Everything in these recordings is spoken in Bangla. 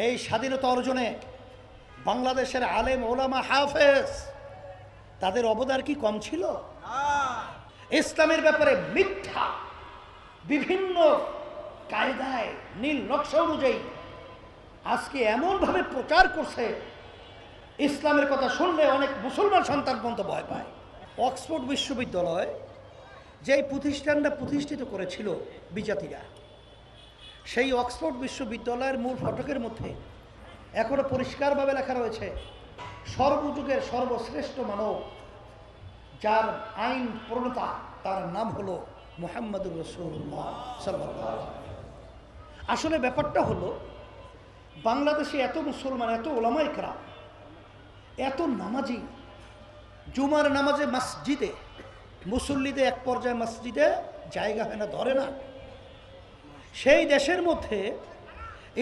এই স্বাধীনতা অর্জনে বাংলাদেশের আলেম ওলামা হাফেজ তাদের অবদান কি কম ছিল? ইসলামের ব্যাপারে মিথ্যা বিভিন্ন কায়দায় নীল নকশা অনুযায়ী আজকে এমনভাবে প্রচার করছে, ইসলামের কথা শুনলে অনেক মুসলমান সন্তান পর্যন্ত ভয় পায়। অক্সফোর্ড বিশ্ববিদ্যালয় যেই প্রতিষ্ঠানটা প্রতিষ্ঠিত করেছিল বিজাতিরা, সেই অক্সফোর্ড বিশ্ববিদ্যালয়ের মূল ফটকের মধ্যে এখনো পরিষ্কারভাবে লেখা রয়েছে, সর্বযুগের সর্বশ্রেষ্ঠ মানব যার আইন প্রণেতা তার নাম হলো মুহাম্মদুর রাসূলুল্লাহ সাল্লাল্লাহু আলাইহি ওয়াসাল্লাম। আসলে ব্যাপারটা হলো, বাংলাদেশে এত মুসলমান, এত ওলামায়ে কেরাম, এত নামাজি, জুমার নামাজে মসজিদে মুসল্লিদের এক পর্যায়ে মসজিদে জায়গা হয় না, ধরে না। সেই দেশের মধ্যে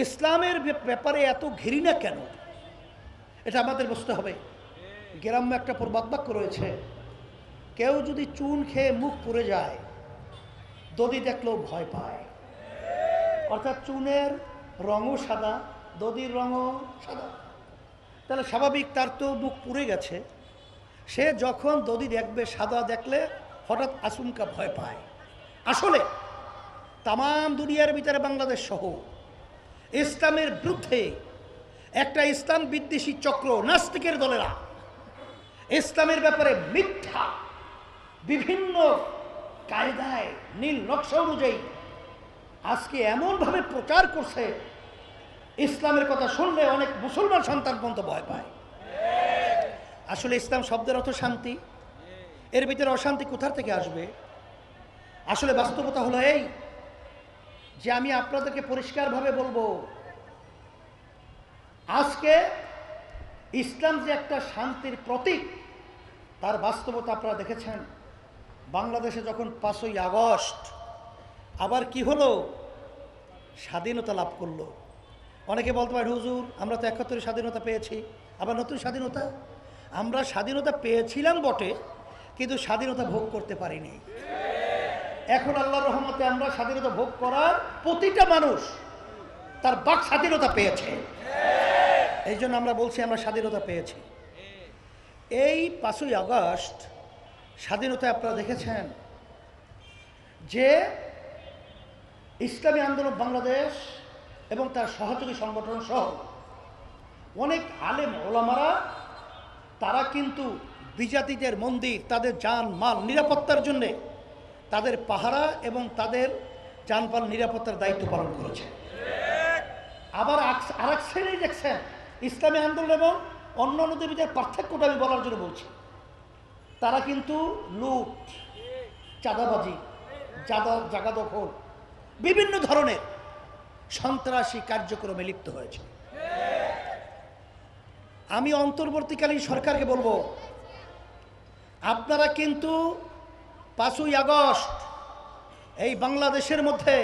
ইসলামের ব্যাপারে এত ঘৃণা কেন? এটা আমাদের বুঝতে হবে। গ্রাম্য একটা প্রবাদ বাক্য রয়েছে, কেউ যদি চুন খেয়ে মুখ পুড়ে যায়, দধি দেখলেও ভয় পায়। অর্থাৎ চুনের রঙও সাদা, দধির রঙও সাদা, তাহলে স্বাভাবিক তার তো মুখ পুড়ে গেছে, সে যখন দধি দেখবে সাদা দেখলে হঠাৎ আচমকা ভয় পায়। আসলে তাম দুনিয়ার ভিতরে বাংলাদেশ সহ ইসলামের বিরুদ্ধে একটা ইসলাম বিদ্বেষী চক্র, নাস্তিকের দলেরা ইসলামের ব্যাপারে মিথ্যা বিভিন্ন কায়দায় নীল নকশা অনুযায়ী আজকে এমনভাবে প্রচার করছে, ইসলামের কথা শুনলে অনেক মুসলমান সন্তান পর্যন্ত ভয় পায়। আসলে ইসলাম শব্দের অর্থ শান্তি, এর ভিতরে অশান্তি কোথা থেকে আসবে? আসলে বাস্তবতা হলো এই যে, আমি আপনাদেরকে পরিষ্কারভাবে বলবো, আজকে ইসলাম যে একটা শান্তির প্রতীক, তার বাস্তবতা আপনারা দেখেছেন। বাংলাদেশে যখন 5ই আগস্ট আবার কি হলো, স্বাধীনতা লাভ করলো। অনেকে বলতে পারে, হুজুর আমরা তো 71 স্বাধীনতা পেয়েছি, আবার নতুন স্বাধীনতা। আমরা স্বাধীনতা পেয়েছিলাম বটে, কিন্তু স্বাধীনতা ভোগ করতে পারিনি। এখন আল্লাহর রহমতে আমরা স্বাধীনতা ভোগ করার প্রতিটা মানুষ তার বাক স্বাধীনতা পেয়েছে। এই জন্য আমরা বলছি আমরা স্বাধীনতা পেয়েছি। এই 5ই আগস্ট স্বাধীনতা আপনারা দেখেছেন যে ইসলামী আন্দোলন বাংলাদেশ এবং তার সহযোগী সংগঠন সহ অনেক আলেম ওলামারা তারা কিন্তু বিজাতিদের মন্দির, তাদের জান মাল নিরাপত্তার জন্যে তাদের পাহারা এবং তাদের যানবাহন নিরাপত্তার দায়িত্ব পালন করেছে। আবার আরেক শ্রেণী দেখছেন, ইসলামী আন্দোলন এবং অন্য অন্যদের ভিতরে পার্থক্যটা আমি বলার জন্য বলছি, তারা কিন্তু লুট, চাঁদাবাজি, জাগা দখল, বিভিন্ন ধরনের সন্ত্রাসী কার্যক্রমে লিপ্ত হয়েছে। আমি অন্তর্বর্তীকালীন সরকারকে বলবো, আপনারা কিন্তু 5ই আগস্ট এই বাংলাদেশের মধ্যে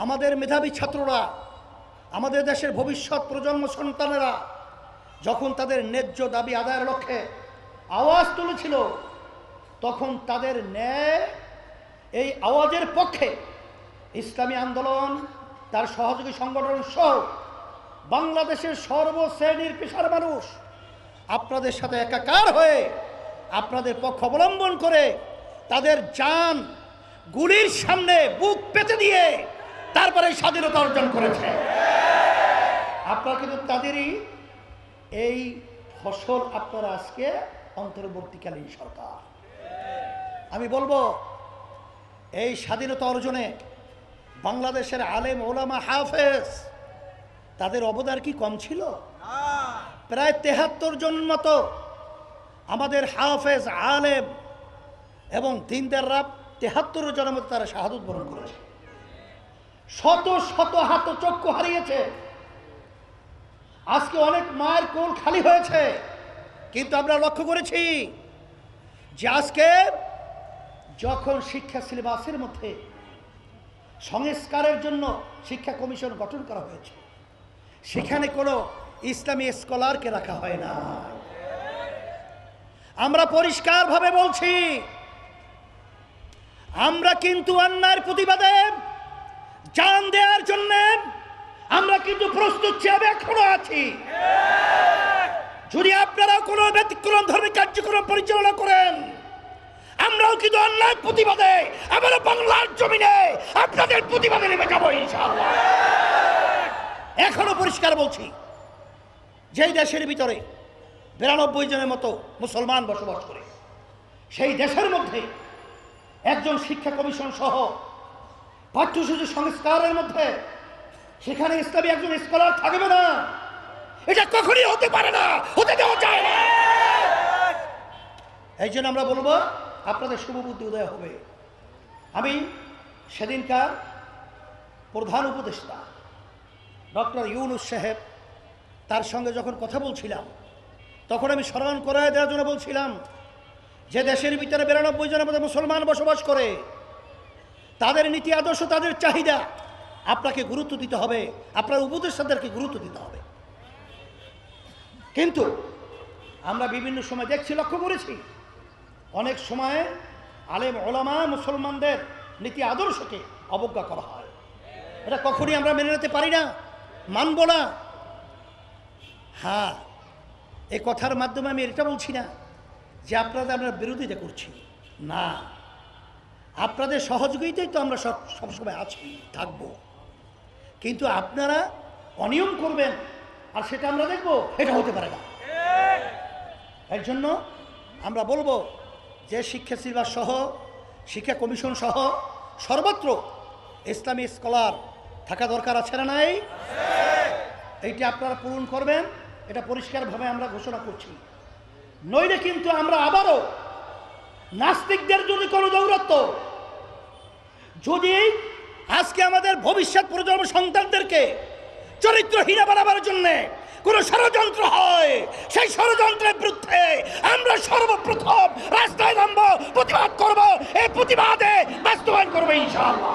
আমাদের মেধাবী ছাত্ররা, আমাদের দেশের ভবিষ্যৎ প্রজন্ম সন্তানেরা যখন তাদের ন্যায্য দাবি আদায়ের লক্ষ্যে আওয়াজ তুলেছিল, তখন তাদের ন্যায় এই আওয়াজের পক্ষে ইসলামী আন্দোলন, তার সহযোগী সংগঠন সহ বাংলাদেশের সর্বশ্রেণীর পেশার মানুষ আপনাদের সাথে একাকার হয়ে আপনাদের পক্ষ অবলম্বন করে তাদের জান গুলির সামনে বুক পেতে দিয়ে তারপরে স্বাধীনতা অর্জন করেছে। আপনারা কিন্তু তাদেরই এই ফসল আপনারা আজকে অন্তর্বর্তীকালীন সরকার। আমি বলবো, এই স্বাধীনতা অর্জনে বাংলাদেশের আলেম ওলামা হাফেজ তাদের অবদান কি কম ছিল? প্রায় 73 জন মতো আমাদের হাফেজ, আলেম এবং দিনদাররা 73 জনের মতো তারা শাহাদত বরণ করেছে। শত শত হাত চক্ষু হারিয়েছে। আজকে অনেক মায়ের কোল খালি হয়েছে। কিন্তু আমরা লক্ষ্য করেছি যে আজকে যখন শিক্ষা সিলেবাসের মধ্যে সংস্কারের জন্য শিক্ষা কমিশন গঠন করা হয়েছে, সেখানে কোনো ইসলামী স্কলারকে রাখা হয় না। আমরা পরিষ্কারভাবে বলছি, আমরা কিন্তু অন্যায়ের প্রতিবাদে জান দেওয়ার জন্য আমরা কিন্তু প্রস্তুত হিসেবে এখনো আছি। যদি আপনারা কোনো ব্যতিক্রম ধর্মী কার্যক্রম পরিচালনা করেন, আমরাও কিন্তু অন্যায় প্রতিবাদে আমরা বাংলার জমিনে আপনাদের প্রতিবাদে নেমে যাবো ইনশাআল্লাহ। এখনো পরিষ্কার বলছি, যেই দেশের ভিতরে 92 জনের মতো মুসলমান বসবাস করে, সেই দেশের মধ্যে একজন শিক্ষা কমিশন সহ পাঠ্যসূচি সংস্কারের মধ্যে সেখানে ইসলামী একজন স্কলার থাকবে না, এটা কখনই হতে পারে না, হতে দেওয়া যায় না। এই জন্য আমরা বলবো আপনাদের শুভবুদ্ধি উদয় হবে। আমি সেদিনকার প্রধান উপদেষ্টা ডক্টর ইউনুস সাহেব, তার সঙ্গে যখন কথা বলছিলাম, তখন আমি স্মরণ করায় দেওয়ার জন্য বলছিলাম যে দেশের ভিতরে 92 জনের মধ্যে মুসলমান বসবাস করে, তাদের নীতি আদর্শ, তাদের চাহিদা আপনাকে গুরুত্ব দিতে হবে, আপনার উপদেষ্টাদেরকে গুরুত্ব দিতে হবে। কিন্তু আমরা বিভিন্ন সময় দেখছি, লক্ষ্য করেছি, অনেক সময় আলেম ওলামা মুসলমানদের নীতি আদর্শকে অবজ্ঞা করা হয়। এটা কখনই আমরা মেনে নিতে পারি না, মানব না। হ্যাঁ, এই কথার মাধ্যমে আমি এটা বলছি না যে আপনাদের আমরা বিরোধিতা করছি, না, আপনাদের সহযোগিতাই তো আমরা সবসময় আছি, থাকব। কিন্তু আপনারা অনিয়ম করবেন আর সেটা আমরা দেখব, এটা হতে পারে না। এর জন্য আমরা বলবো যে শিক্ষা সিলেবাস সহ, শিক্ষা কমিশন সহ সর্বত্র ইসলামী স্কলার থাকা দরকার আছে না নাই? এইটা আপনারা পূরণ করবেন, এটা পরিষ্কারভাবে আমরা ঘোষণা করছি। নইলে কিন্তু আমরা আবারও নাস্তিকদের যদি কোনো দৌরাত্ম, যদি আজকে আমাদের ভবিষ্যৎ প্রজন্ম সন্তানদেরকে চরিত্রহীন বানাবার জন্য কোন ষড়যন্ত্র হয়, সেই ষড়যন্ত্রের বিরুদ্ধে আমরা সর্বপ্রথম রাস্তায় নামবো, প্রতিবাদ করব, এই প্রতিবাদে বাস্তবায়ন করবো ইনশাআল্লাহ।